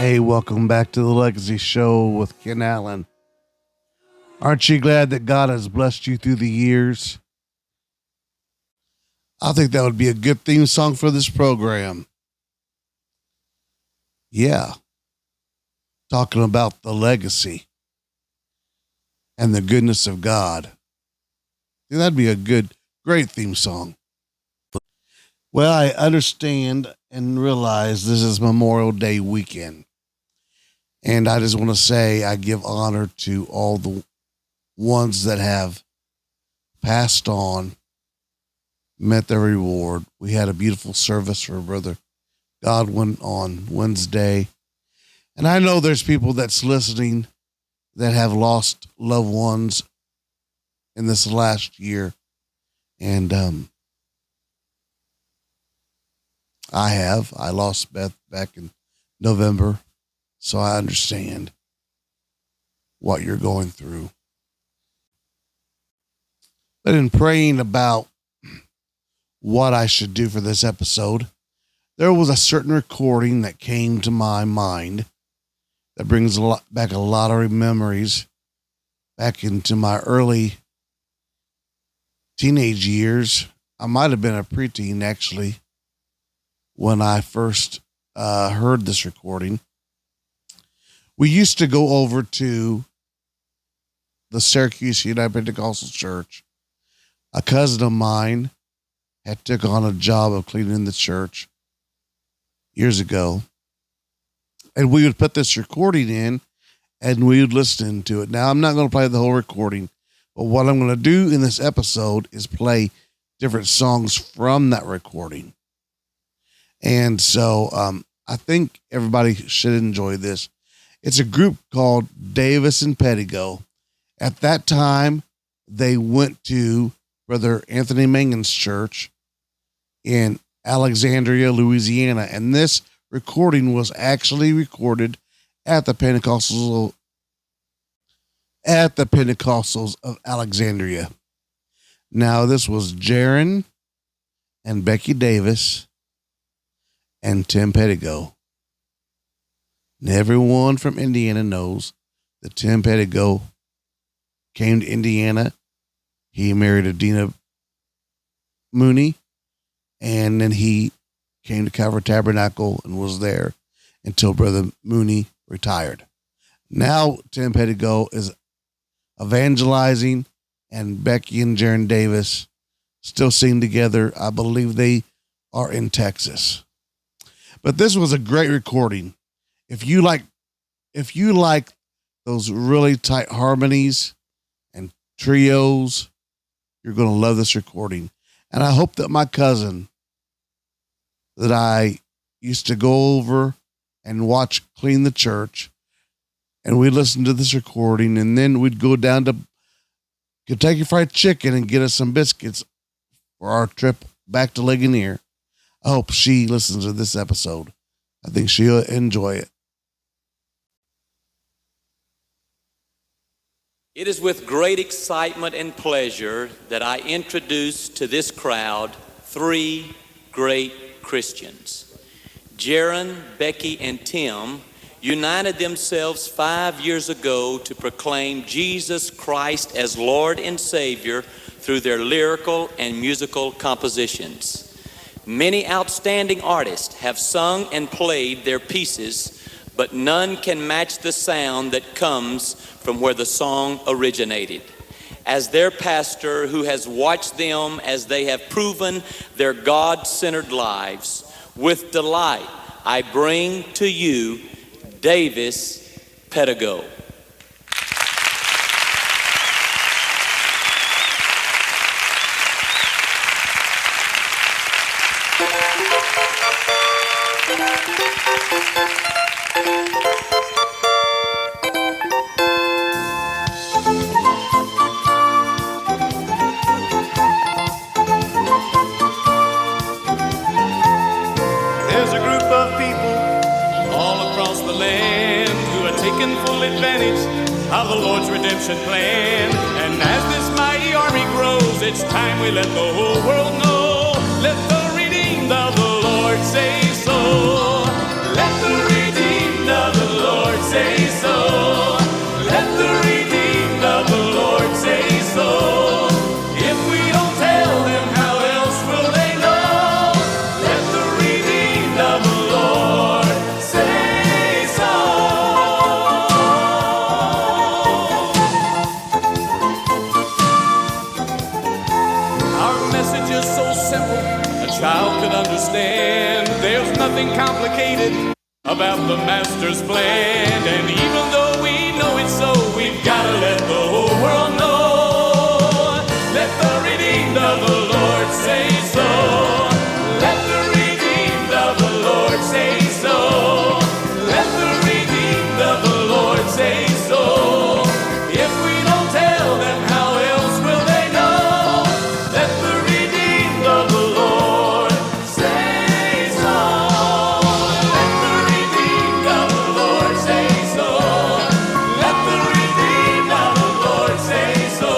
Hey, welcome back to the Legacy Show with Ken Allen. Aren't you glad that God has blessed you through the years? I think that would be a good theme song for this program. Yeah, talking about the legacy and the goodness of God. I think that'd be a great theme song. Well, I understand and realize this is Memorial Day weekend. And I just want to say I give honor to all the ones that have passed on, met their reward. We had a beautiful service for Brother Godwin on Wednesday. And I know there's people that's listening that have lost loved ones in this last year. And I lost Beth back in November. So I understand what you're going through. But in praying about what I should do for this episode, there was a certain recording that came to my mind that brings back a lot of memories back into my early teenage years. I might have been a preteen, actually, when I first heard this recording. We used to go over to the Syracuse United Pentecostal Church. A cousin of mine had took on a job of cleaning the church years ago. And we would put this recording in and we would listen to it. Now, I'm not going to play the whole recording, but what I'm going to do in this episode is play different songs from that recording. And so I think everybody should enjoy this. It's a group called Davis and Pedigo. At that time, they went to Brother Anthony Mangan's church in Alexandria, Louisiana. And this recording was actually recorded at the Pentecostals of Alexandria. Now, this was Jaron and Becky Davis and Tim Pedigo. And everyone from Indiana knows that Tim Pedigo came to Indiana. He married Adina Mooney, and then he came to Calvary Tabernacle and was there until Brother Mooney retired. Now Tim Pedigo is evangelizing, and Becky and Jaron Davis still sing together. I believe they are in Texas. But this was a great recording. If you like those really tight harmonies and trios, you're going to love this recording. And I hope that my cousin that I used to go over and watch clean the church, and we listened to this recording, and then we'd go down to Kentucky Fried Chicken and get us some biscuits for our trip back to Ligonier. I hope she listens to this episode. I think she'll enjoy it. It is with great excitement and pleasure that I introduce to this crowd three great Christians. Jaron, Becky, and Tim united themselves 5 years ago to proclaim Jesus Christ as Lord and Savior through their lyrical and musical compositions. Many outstanding artists have sung and played their pieces, but none can match the sound that comes from where the song originated. As their pastor, who has watched them as they have proven their God-centered lives, with delight I bring to you Davis Pedigo. There's a group of people all across the land who are taking full advantage of the Lord's redemption plan. And as this mighty army grows, it's time we let the whole world know. Let the redeemed of the Lord say so. Let the redeemed of the nothing complicated about the master's plan. And even though we know it's so, we've gotta let the whole world know. Let the redeemed of the Lord say so. Let the redeemed of the Lord say so. Let the redeemed of the Lord say so. If we don't tell them, how else will they know? Let the redeemed of the Lord say so. Let the redeemed of the Lord say so. Let the redeemed of the Lord say so.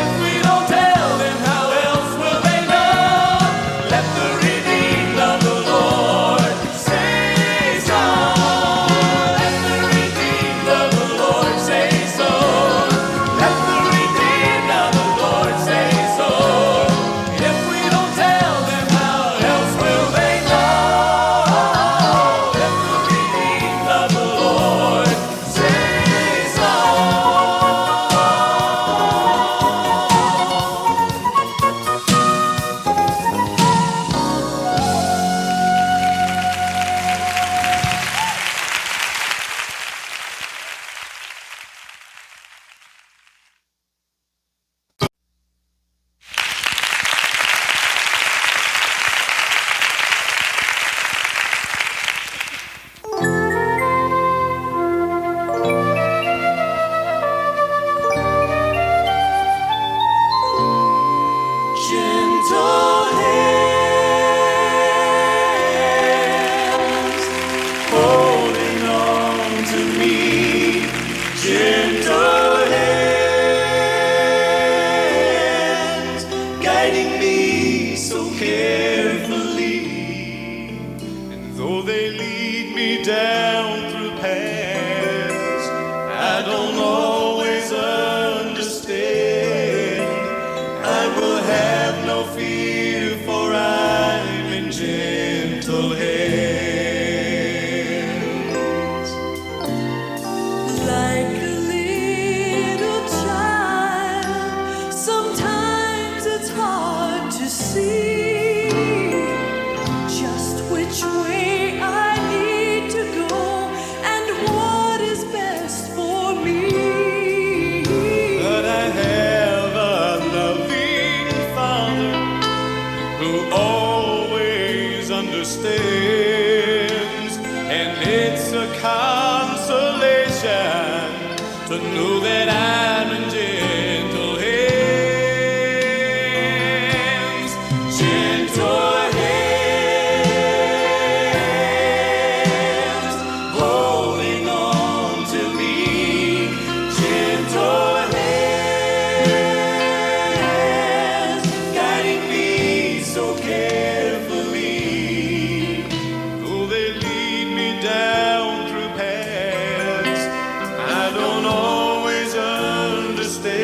If we don't tell them, how else will they know? Let the redeemed of the Lord say so. Let the redeemed of the Lord say so. Let the redeemed of the Lord say so. If we don't tell them, how else will they know? Let the redeemed of the Lord say so. Gentle hands holding on to me. Gentle hands guiding me so carefully. And though they lead me down through paths I don't always understand, I will have no fear, for I'm in gentle hands. Like a little child, sometimes it's hard to see just which way I need to go and what is best for me. But I have a loving Father who always understands, and it's a consolation to know that I'm in gentle hands. Gentle hands holding on to me. Gentle hands guiding me so carefully. Though they lead me down through paths I don't always understand,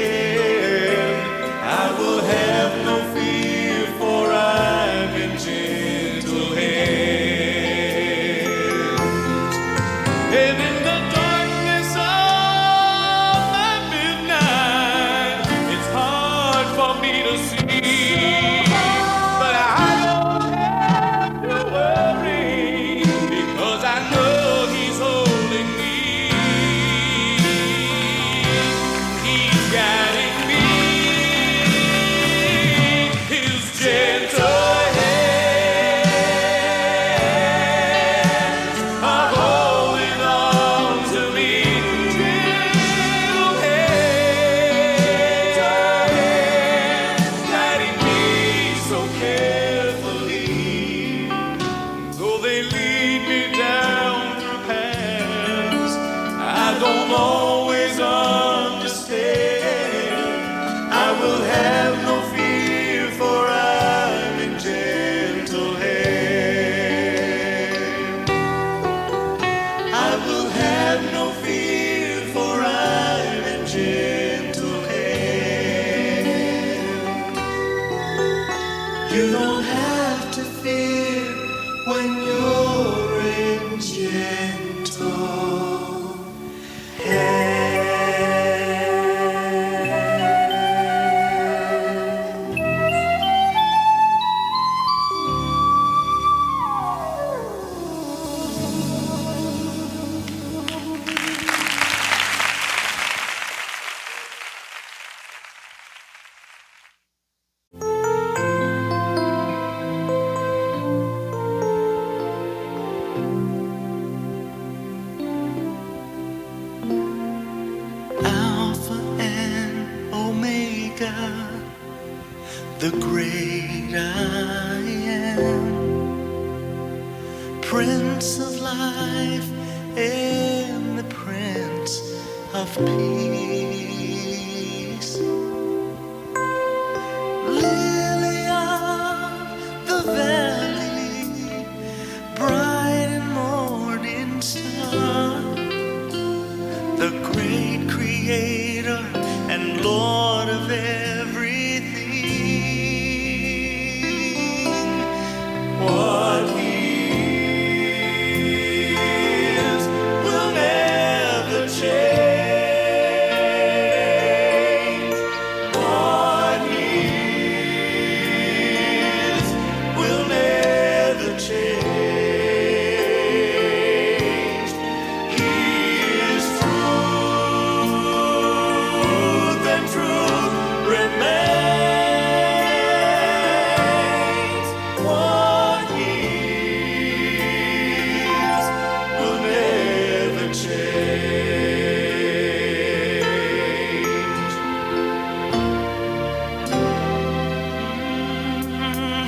I will have no fear, for I'm in gentle hands. And in the darkness of the midnight, it's hard for me to see, but I don't have to worry, because I know He's holding me. He's guiding me. His gentle hands are holding on to me. Gentle hands guiding me so carefully. Though they lead me down through paths I don't always understand, I will have no fear, for I'm in gentle hands. I will have no fear, for I'm in gentle hands. You don't have to fear when you're in gentle hands. life in the Prince of Peace. Lily of the valley, bright and morning star, the great creator and Lord of everything. What he is will never change. What he is will never change. He is truth, and truth remains. What he is will never change.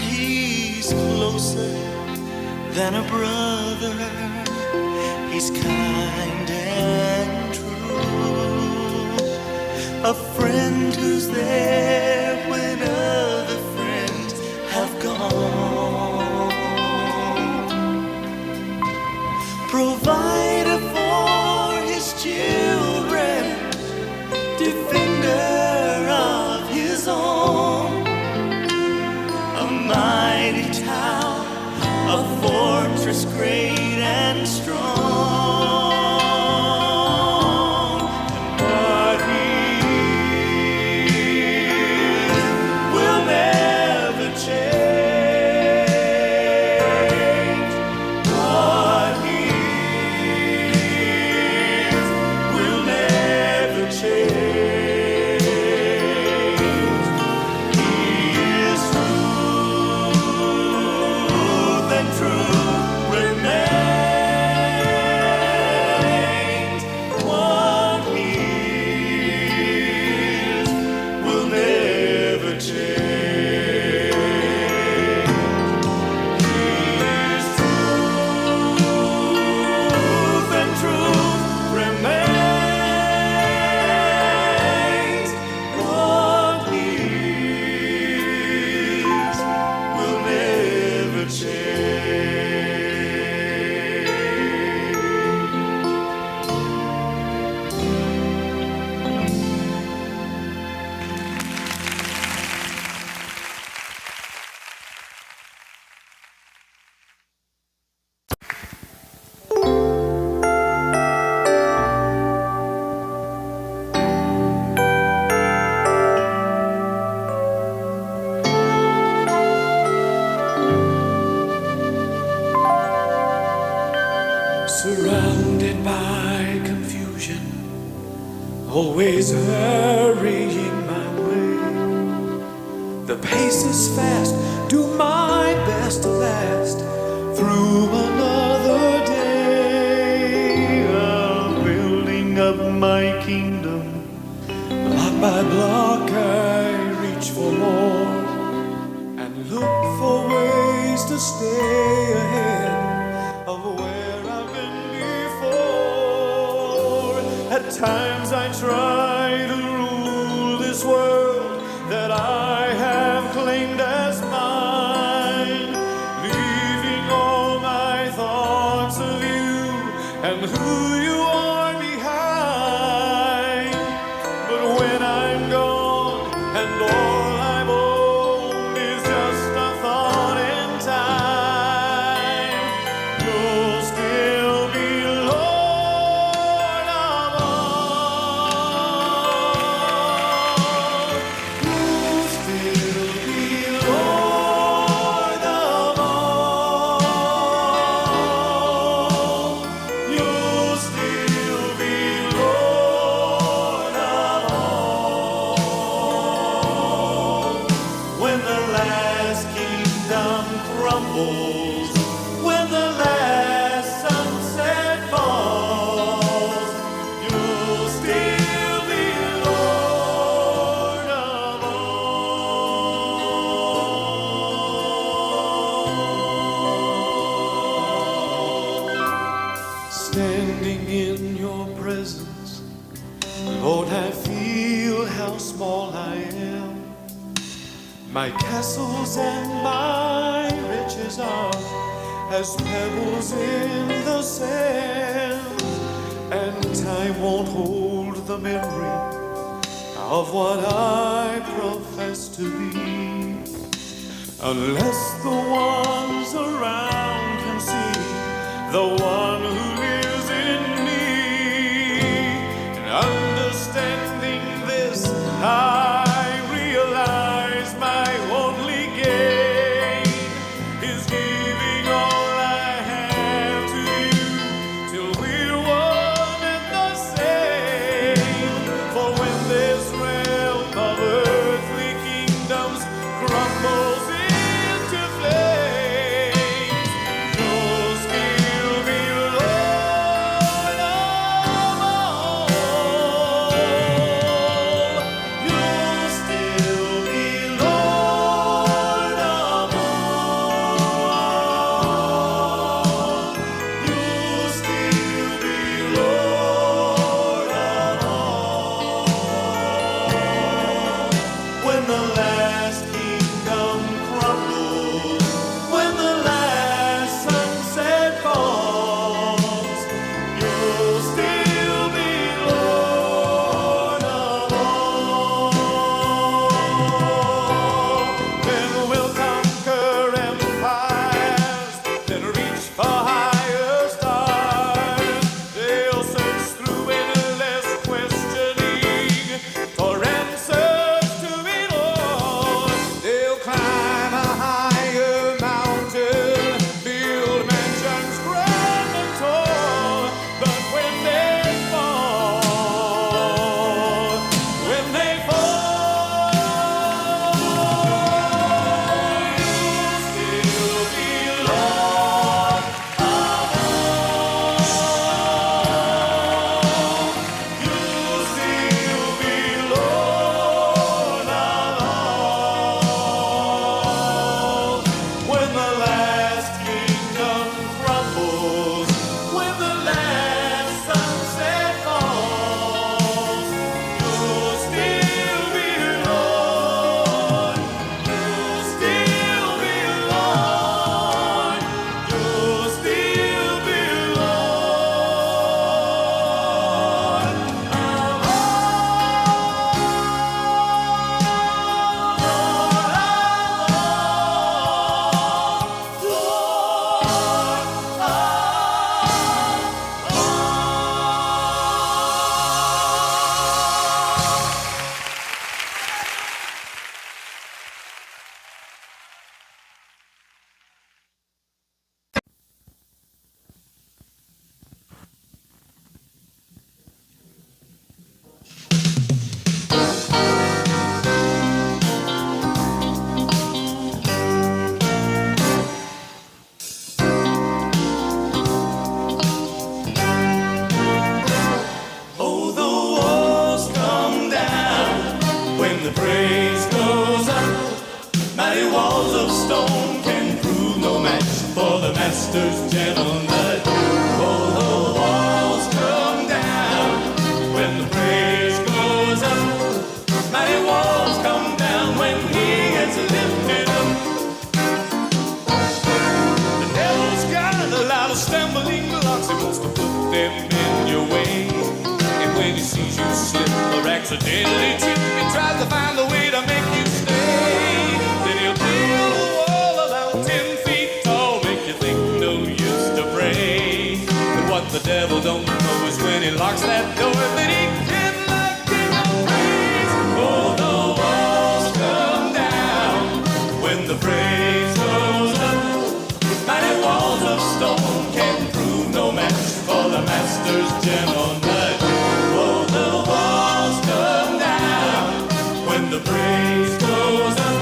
He's closer than a brother. He's kind and true. A friend who's there when other friends have gone. Provider for his children, defender of his own. A mighty tower, a fortress great and strong. And what he is will never change. What he is will never change. He is truth, and truth remains. What he is will never change. He is truth, and truth remains. What he is will never change. Surrounded by confusion, always hurrying my way. The pace is fast, do my best to last through another day of building up my kingdom. Block by block I reach for more and look for ways to stay ahead of where I've been before. At times I try to rule this world that I have claimed as mine, leaving all my thoughts of you and who you are behind. But when I'm gone and all I've owned is just a thought in time, you'll still be Lord of all. You'll still be Lord of all. You'll still standing in your presence, Lord, I feel how small I am. My castles and my riches are as pebbles in the sand, and time won't hold the memory of what I profess to be, unless the ones around can see the one who lives in me. And understanding this, I realize my only gain is giving all I have to you till we're one and the same. For when this realm of earthly kingdoms crumbles into flames, you'll still be Lord of all. You'll still be Lord of all. You'll still be Lord of all. When the last kingdom crumbles, when the last sunset falls, you'll still be Lord of all. Then we'll conquer empires, then reach for higher stars. They'll search through endless questioning for answers to it all. They'll climb a higher mountain, build mansions grand and tall. But when they fall, you'll still be Lord of all. You'll still be Lord of all. When the last kingdom crumbles, when the last sunset falls, you'll still be Lord. You'll still be Lord. You'll still be Lord of Oh, the walls come down when the praise goes up. Mighty walls of stone can prove no match for the master's gentle nudge. Oh, the walls come down when the praise goes up. Mighty walls come down when he gets lifted up. The devil's got a lot of stumbling blocks. He wants to put them in your way. And when he sees you slip or accidentally trip, he tries to find a way to make you stay. Then he'll build a wall about 10 feet tall, make you think no use to pray. But what the devil don't know is when he locks that door, then he can like give no praise. Oh, the walls come down when the praise goes up. Mighty walls of stone can prove no match for the master's gentle nudge. Oh, the walls come down when the praise goes up.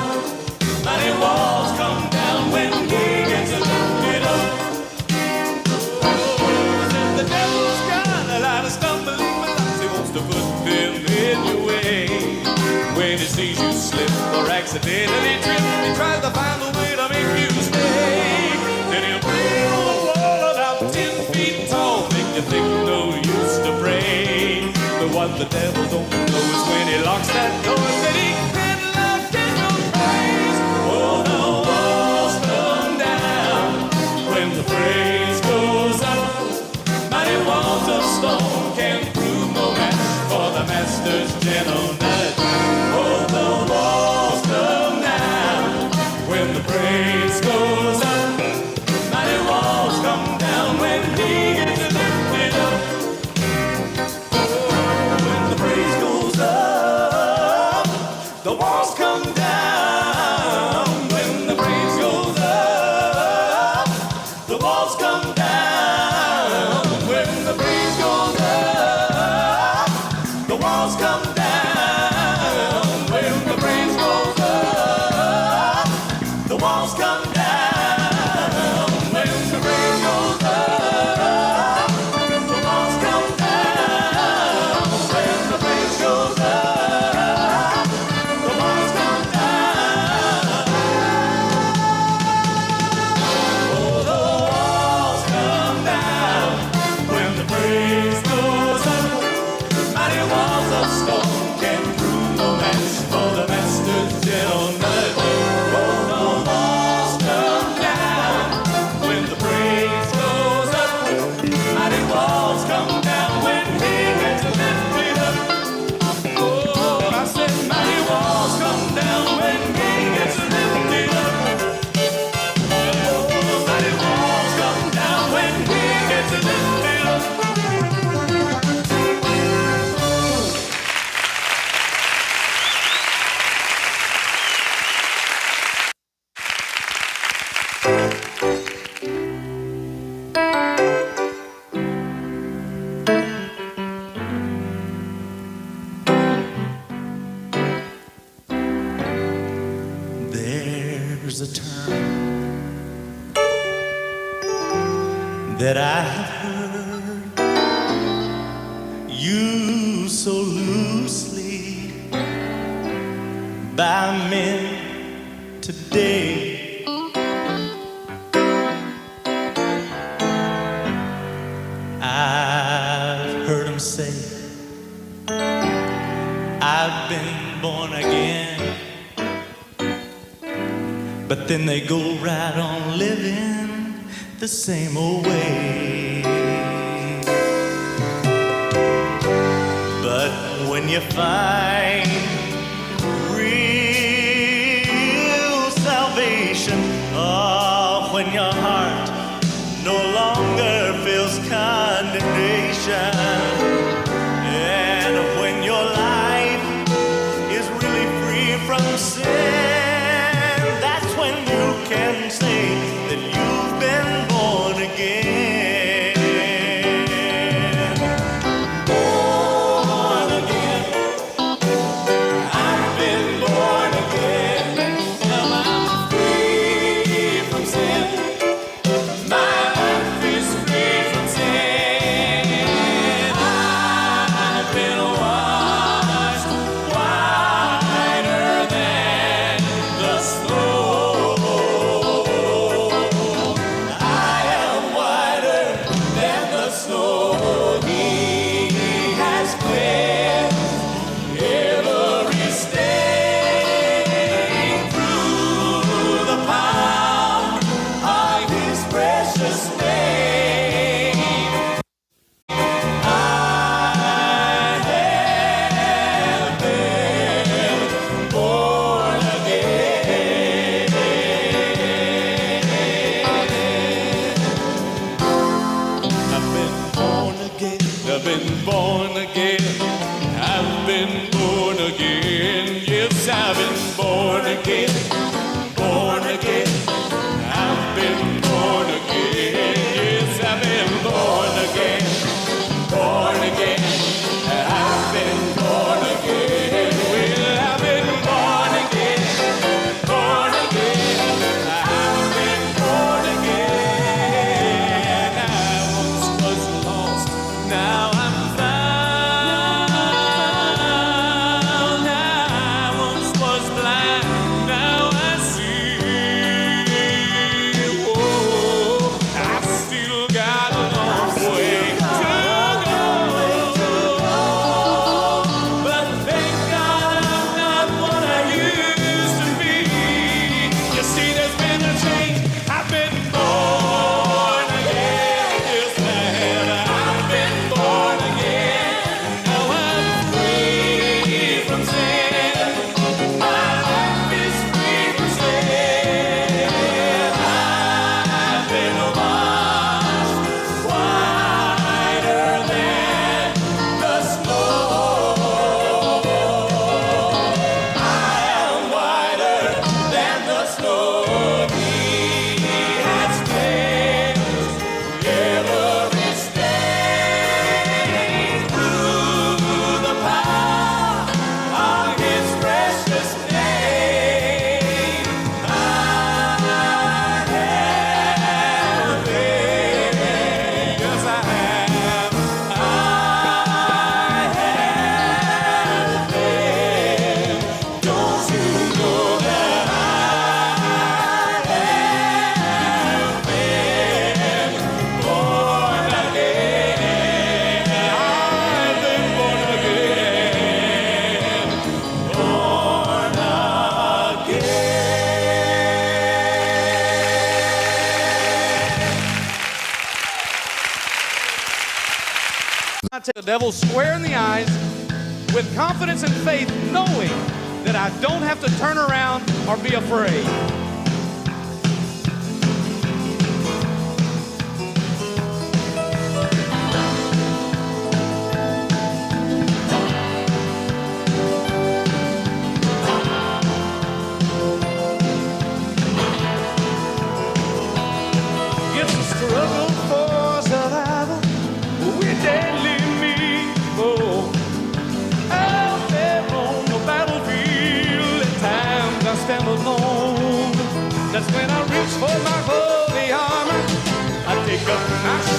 Mighty walls come down when he gets lifted up. Oh, the devil's got a lot of stumbling blocks. He wants to put them in your way. When he sees you slip or accidentally trip, he tries to find a way to make you stay. Then he'll build a wall about 10 feet tall, make you think But what the devil don't know is when he locks that door that he can lock in no praise. Oh, the walls come down when the praise goes up. Mighty walls of stone can't prove no match for the master's gentle nudge. Oh, the walls come down when the praise goes up. Mighty walls come down when he gets lifted up. When the praise goes up, the walls come down. When the praise goes up, the walls come down. When the praise goes up, the walls come down. When the praise goes up, the walls come down. When the praise goes up, the walls come down. When the praise goes up, the walls come down. Oh, the walls come down when the praise goes up. Mighty walls of stone can prove no match for the master's gentle nudge. Oh, the walls come down when the praise goes up. Mighty walls come down when he gets lifted up. Oh, I said mighty walls come down when he gets lifted up. Oh, mighty walls come down when he gets lifted up. There's a term that I have heard used so loosely by men today. I've heard them say, I've been born again. But then they go right on living the same old way. But when you find real salvation, oh, when your heart no longer feels condemnation, and when your life is really free from sin, can say that you've been born again. Born again. I've been born again. Now I'm free from sin. My life is free from sin. I've been washed whiter than the snow. I've been born again. I've been born again. Yes, I've been born again. Born again. I've been born again. Yes, I've been born again. Born again. I've been born again. Well, I've been born again. Born again. I've been born again. I once was lost. Now I'm found. the devil square in the eyes with confidence and faith, knowing that I don't have to turn around or be afraid. It's a struggle for survival. We're deadly people out there on the battlefield. At times I stand alone. That's when I reach for my holy armor. I take up my